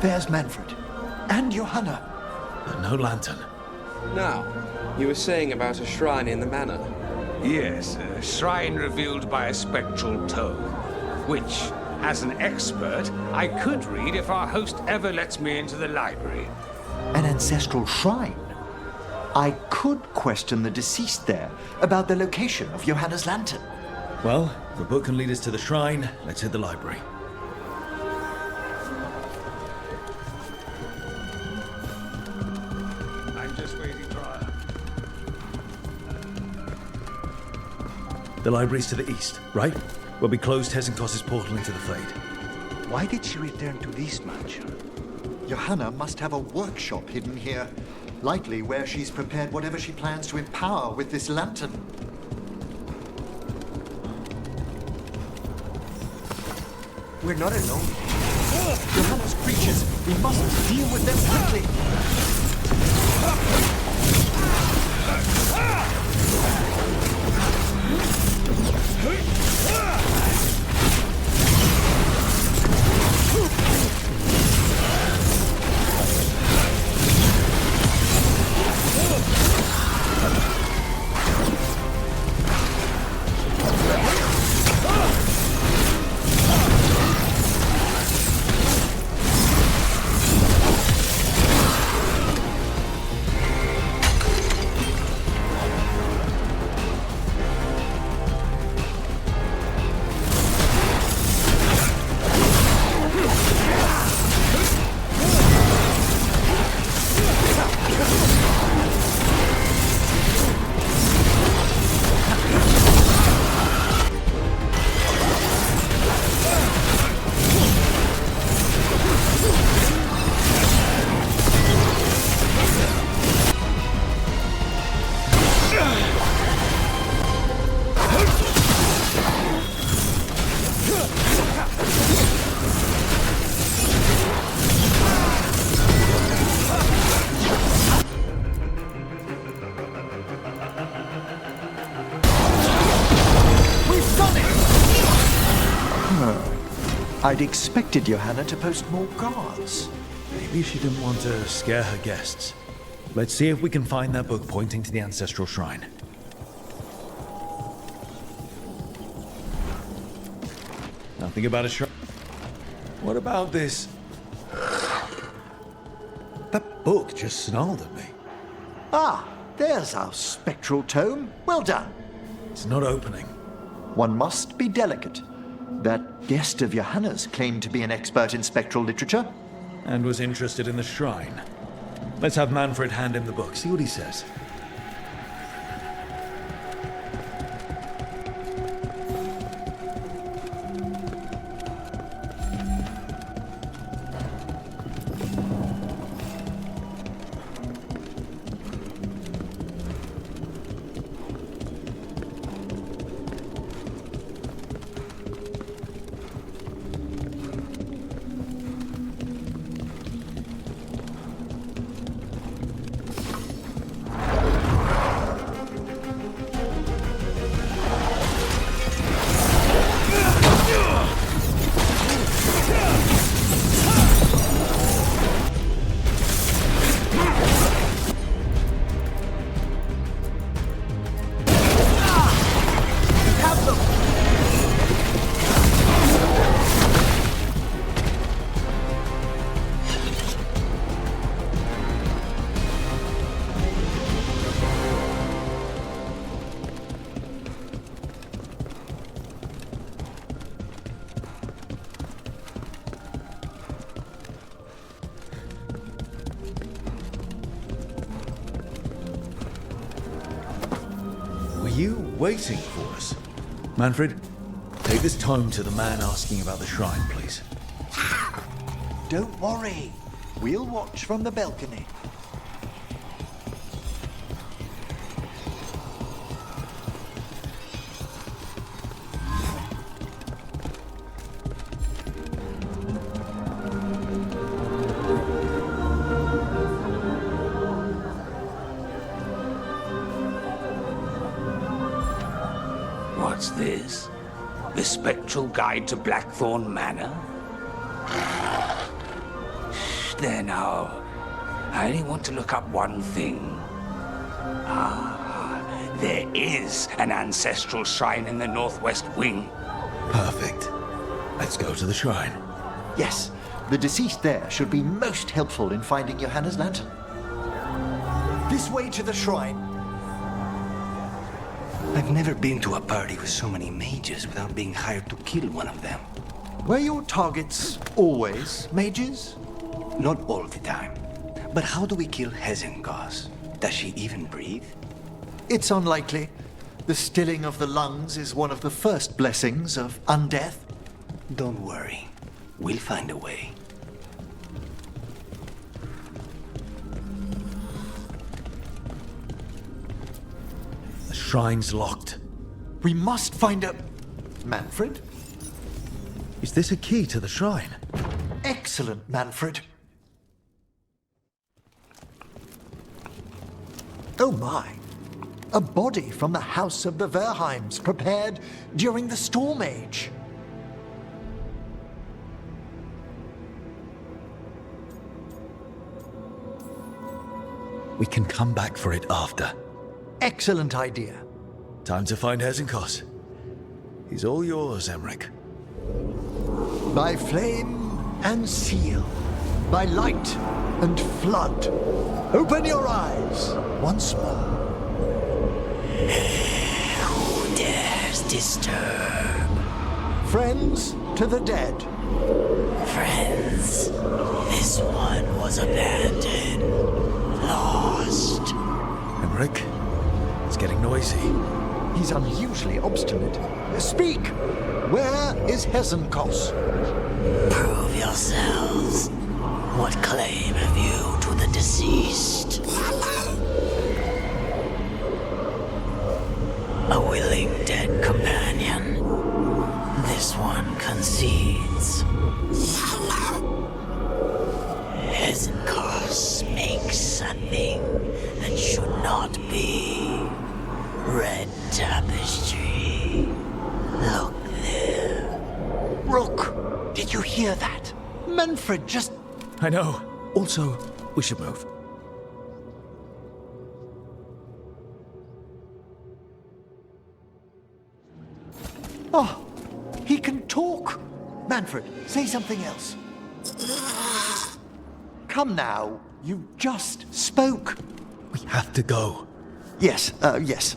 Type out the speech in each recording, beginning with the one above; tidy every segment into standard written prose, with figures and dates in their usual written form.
There's Manfred. And Johanna. But no lantern. Now, you were saying about a shrine in the manor. Yes, a shrine revealed by a spectral tome, which, as an expert, I could read if our host ever lets me into the library. An ancestral shrine? I could question the deceased there about the location of Johanna's lantern. Well, if the book can lead us to the shrine, let's hit the library. I'm just waiting for our... The library's to the east, right? Where we closed Hesenkos's portal into the Fade. Why did she return to this mansion? Johanna must have a workshop hidden here. Likely where she's prepared whatever she plans to empower with this lantern. We're not alone. Johanna's creatures! We must deal with them quickly! I'd expected Johanna to post more guards. Maybe she didn't want to scare her guests. Let's see if we can find that book pointing to the ancestral shrine. Nothing about a shrine. What about this? That book just snarled at me. Ah, there's our spectral tome. Well done. It's not opening. One must be delicate. That guest of Johanna's claimed to be an expert in spectral literature. And was interested in the shrine. Let's have Manfred hand him the book, see what he says. You waiting for us? Manfred, take this tome to the man asking about the shrine, please. Don't worry. We'll watch from the balcony. What's this? The Spectral Guide to Blackthorn Manor? there now. I only want to look up one thing. There is an ancestral shrine in the northwest wing. Perfect. Let's go to the shrine. Yes, the deceased there should be most helpful in finding Johanna's lantern. This way to the shrine. I've never been to a party with so many mages without being hired to kill one of them. Were your targets always mages? Not all the time. But how do we kill Hezenkos? Does she even breathe? It's unlikely. The stilling of the lungs is one of the first blessings of undeath. Don't worry. We'll find a way. The shrine's locked. We must find a... Manfred? Is this a key to the shrine? Excellent, Manfred. Oh my. A body from the house of the Verheims, prepared during the Storm Age. We can come back for it after. Excellent idea. Time to find Hezenkos. He's all yours, Emmerich. By flame and seal, by light and flood, open your eyes once more. Who dares disturb? Friends to the dead. Friends, this one was abandoned, lost. Emmerich, it's getting noisy. He's unusually obstinate. Speak! Where is Hezenkos? Prove yourselves. What claim have you to the deceased? A willing dead companion. This one concedes. Hezenkos makes a thing that should not be. Red tapestry. Look there. Rook, did you hear that? Manfred just... I know. Also, we should move. Oh, he can talk. Manfred, say something else. Come now, you just spoke. We have to go. Yes, yes.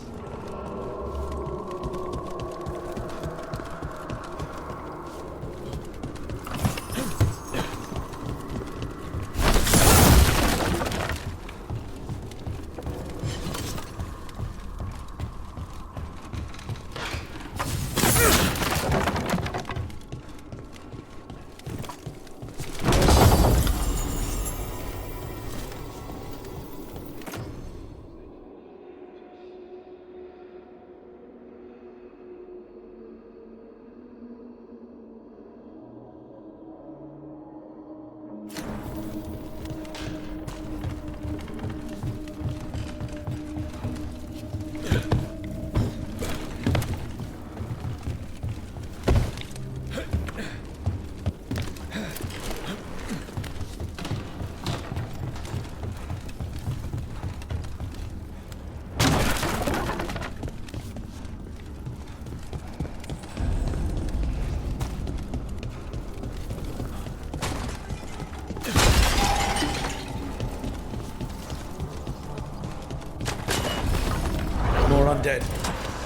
More undead.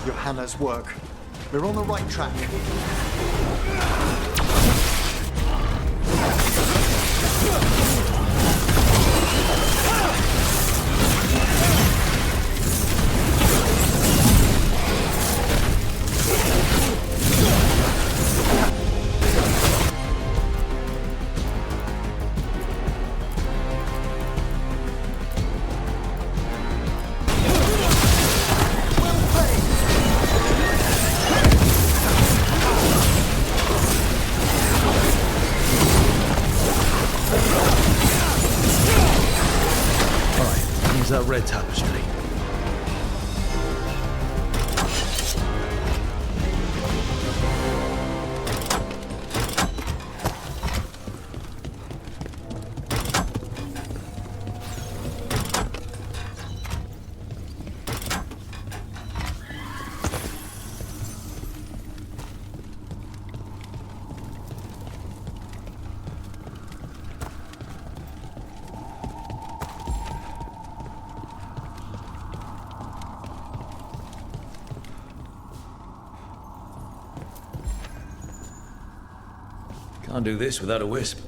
Johanna's work. We're on the right track. That red tapestry. Can't do this without a wisp.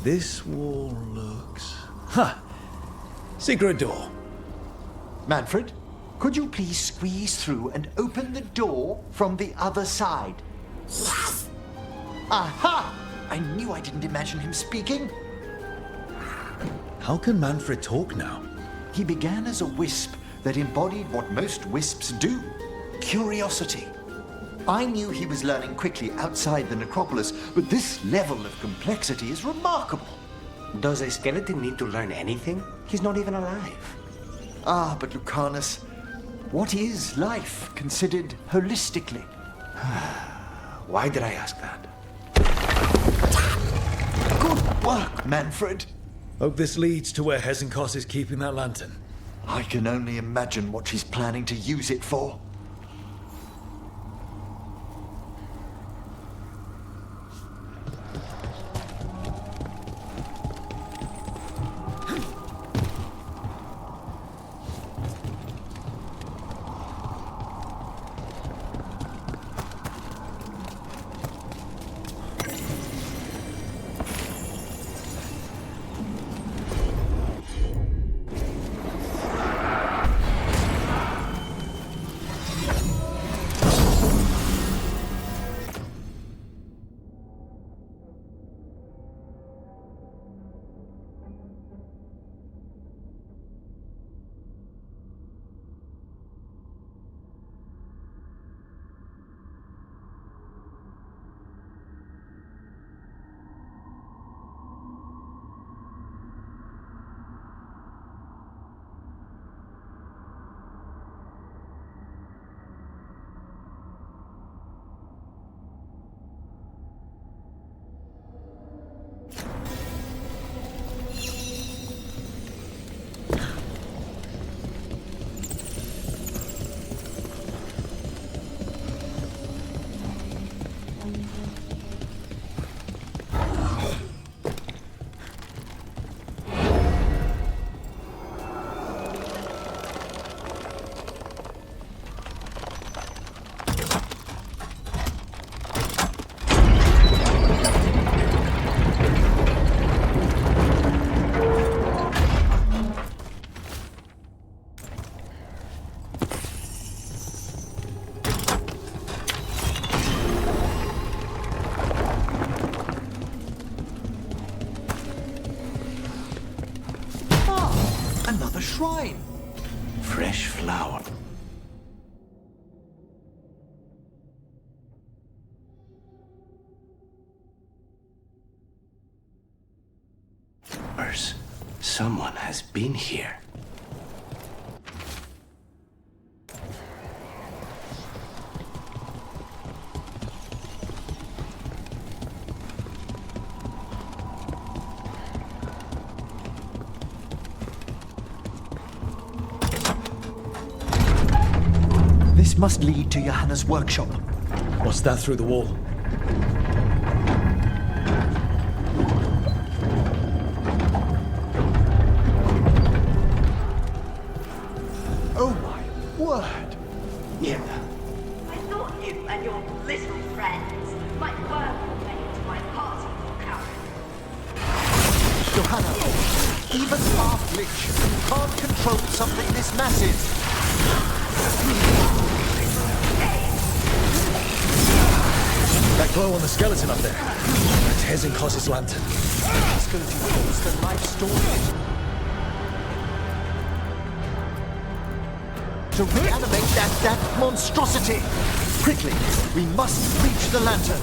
This wall looks... Ha! Secret door. Manfred, could you please squeeze through and open the door from the other side? Yes! Aha! I knew I didn't imagine him speaking. How can Manfred talk now? He began as a wisp that embodied what most wisps do, curiosity. I knew he was learning quickly outside the necropolis, but this level of complexity is remarkable. Does a skeleton need to learn anything? He's not even alive. Ah, but Lucanus, what is life considered holistically? Why did I ask that? Good work, Manfred. Hope this leads to where Hezenkos is keeping that lantern. I can only imagine what she's planning to use it for. shrine. Fresh flower. Someone has been here. This must lead to Johanna's workshop. What's that through the wall? Oh my word! Yeah. I thought you and your little friends might work your way into my party, Karen. Johanna, even Half Lich can't control something this massive. That glow on the skeleton up there. That's Hezenkos' lantern. It's going to cause the life story. To reanimate that monstrosity. Quickly, we must reach the lantern.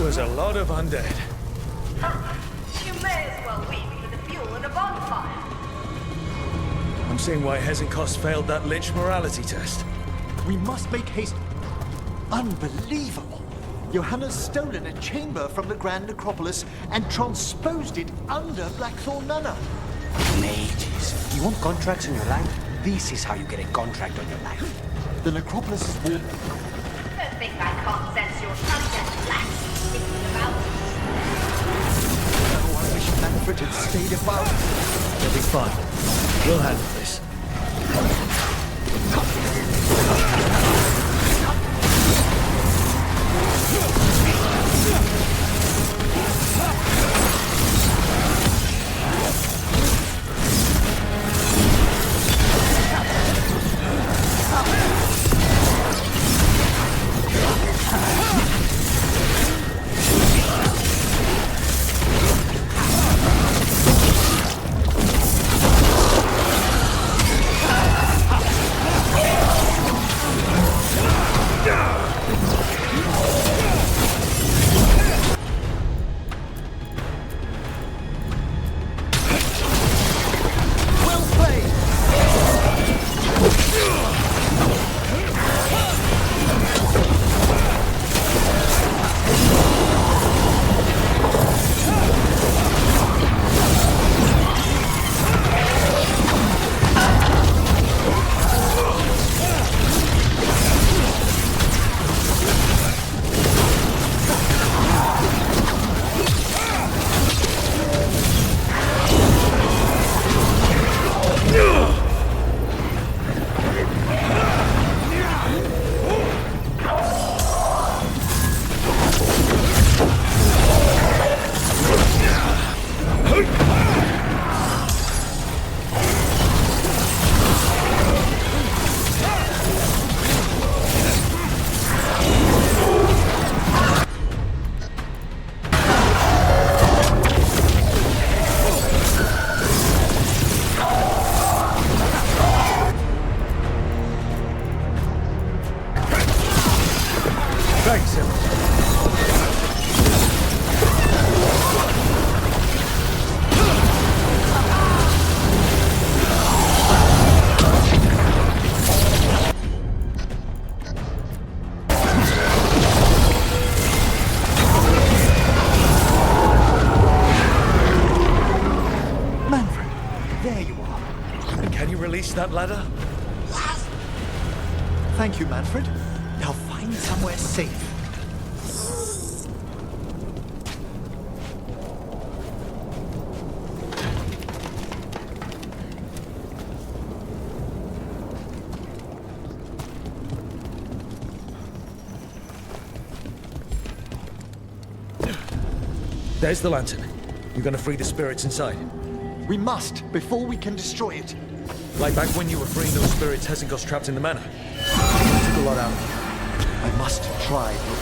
was a lot of undead. You may as well weep for the fuel in a bonfire. I'm seeing why Hezenkos failed that Lich morality test. We must make haste. Unbelievable! Johanna's stolen a chamber from the Grand Necropolis and transposed it under Blackthorn Manor. Mages. You want contracts on your life? This is how you get a contract on your life. The Necropolis is warm. Don't think I can't sense your undead lax thinking about it. Oh, I wish Manfred had stayed about. It'll be fine. We'll handle this. Thanks, Emma. Manfred, there you are. And can you release that ladder? Thank you, Manfred. Now find somewhere safe. There's the lantern. You're gonna free the spirits inside. We must, before we can destroy it. Like back when you were freeing those spirits Hezenkos trapped in the manor. You took a lot out of you. I must try, look.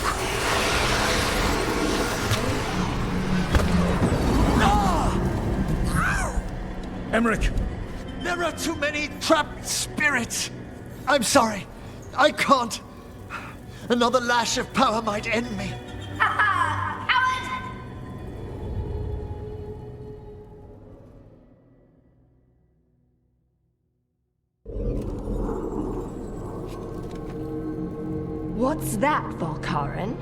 Emmerich! There are too many trapped spirits. I'm sorry. I can't. Another lash of power might end me. Coward! What's that, Volkaren?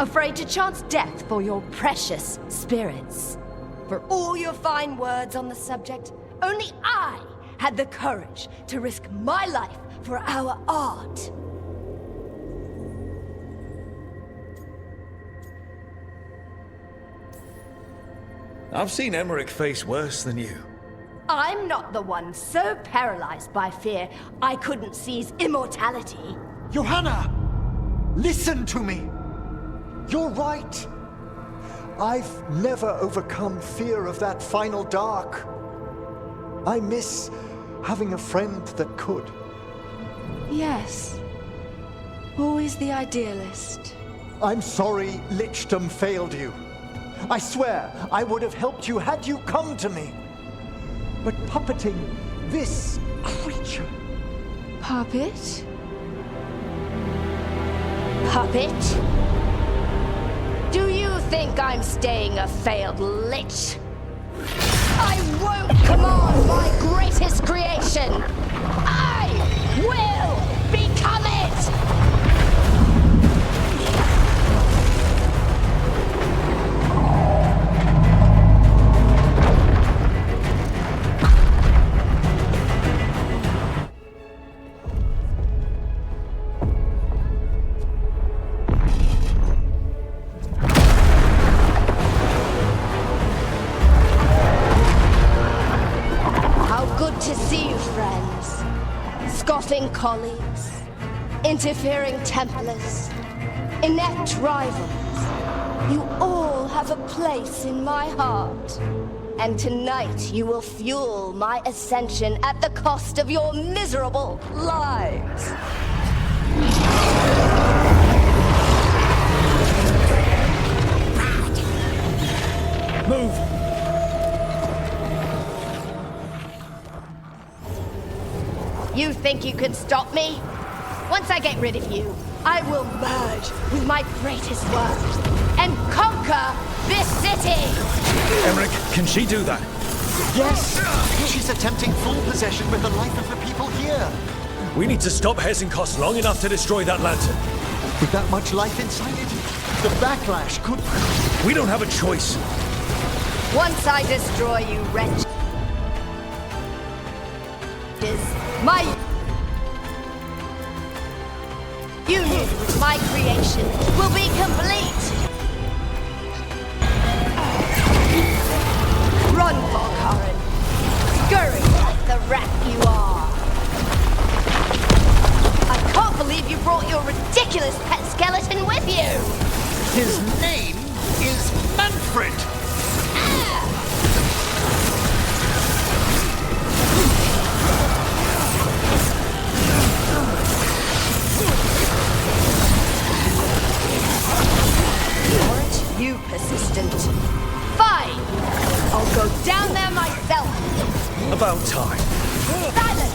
Afraid to chance death for your precious spirits? For all your fine words on the subject, only I had the courage to risk my life for our art. I've seen Emmerich face worse than you. I'm not the one so paralyzed by fear I couldn't seize immortality. Johanna! Listen to me. You're right. I've never overcome fear of that final dark. I miss having a friend that could. Yes. Always the idealist. I'm sorry Lichdom failed you. I swear I would have helped you had you come to me. But puppeting this creature... Puppet? Puppet? Do you think I'm staying a failed lich? I won't command my greatest creation! I will become it! Good to see you, friends. Scoffing colleagues, interfering Templars, inept rivals. You all have a place in my heart. And tonight you will fuel my ascension at the cost of your miserable lives. Move! You think you can stop me? Once I get rid of you, I will merge with my greatest work and conquer this city! Emmerich, can she do that? Yes! She's attempting full possession with the life of the people here. We need to stop Hesenkos long enough to destroy that lantern. With that much life inside it, the backlash could... We don't have a choice. Once I destroy you, wretch... My union with my creation will be complete. Run, Volkaren. Scurry like the rat you are. I can't believe you brought your ridiculous pet skeleton with you. His name is Manfred. You persistent. Fine! I'll go down there myself! About time. Silence!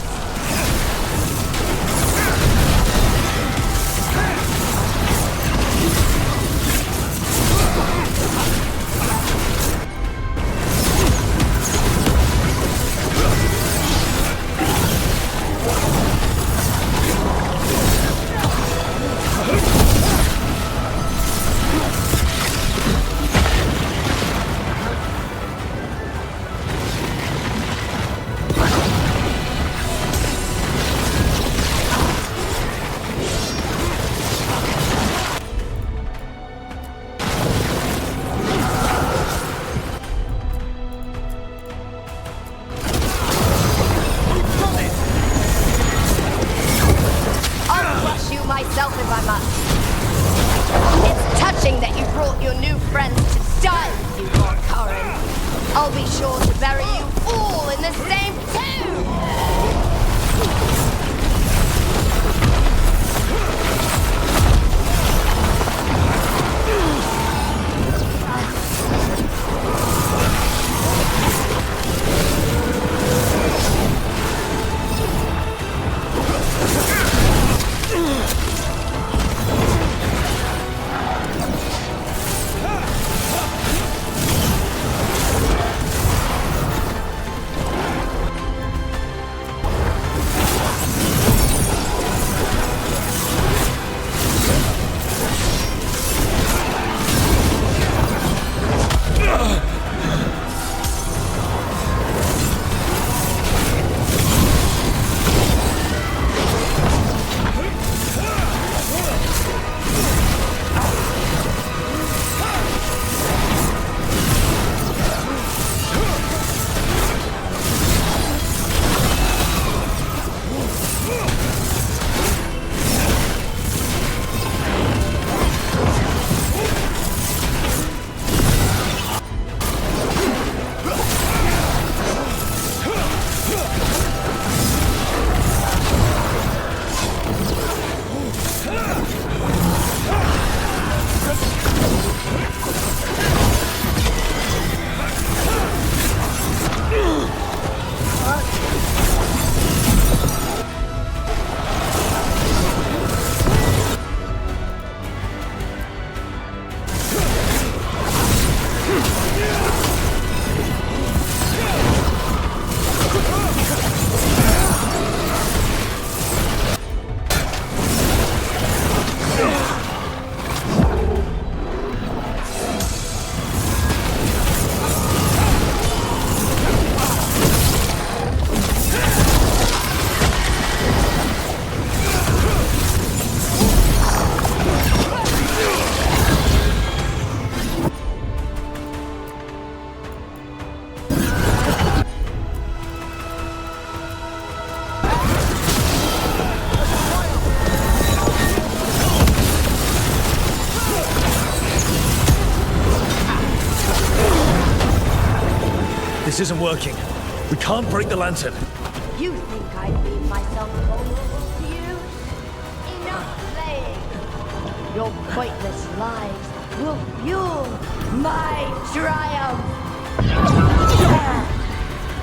This isn't working. We can't break the lantern. You think I'd leave myself vulnerable to you? Enough playing! Your pointless lives will fuel my triumph!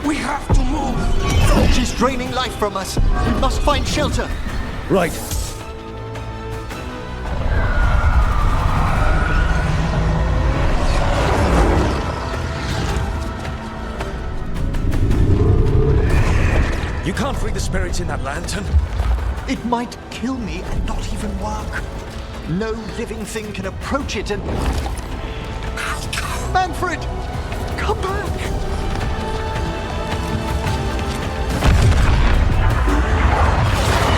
We have to move! She's draining life from us. We must find shelter. Right. You can't free the spirits in that lantern. It might kill me and not even work. No living thing can approach it and... Manfred! Come back!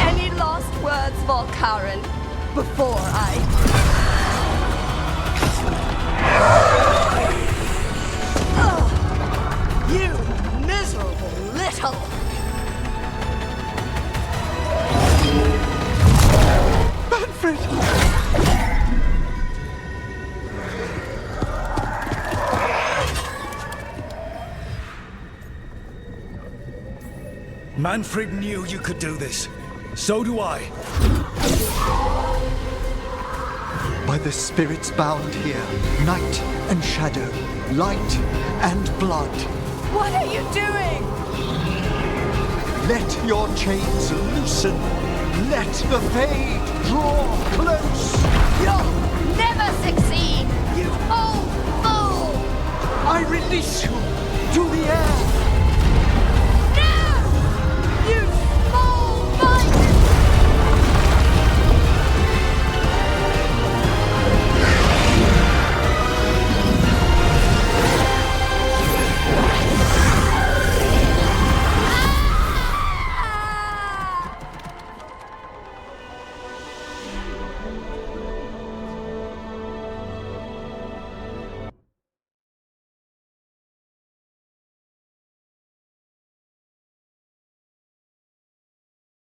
Any last words, Volkaren, before I... Oh, you miserable little... Manfred! Manfred knew you could do this. So do I. By the spirits bound here, night and shadow, light and blood. What are you doing? Let your chains loosen. Let the fade draw close. You'll never succeed, you old fool! I release you.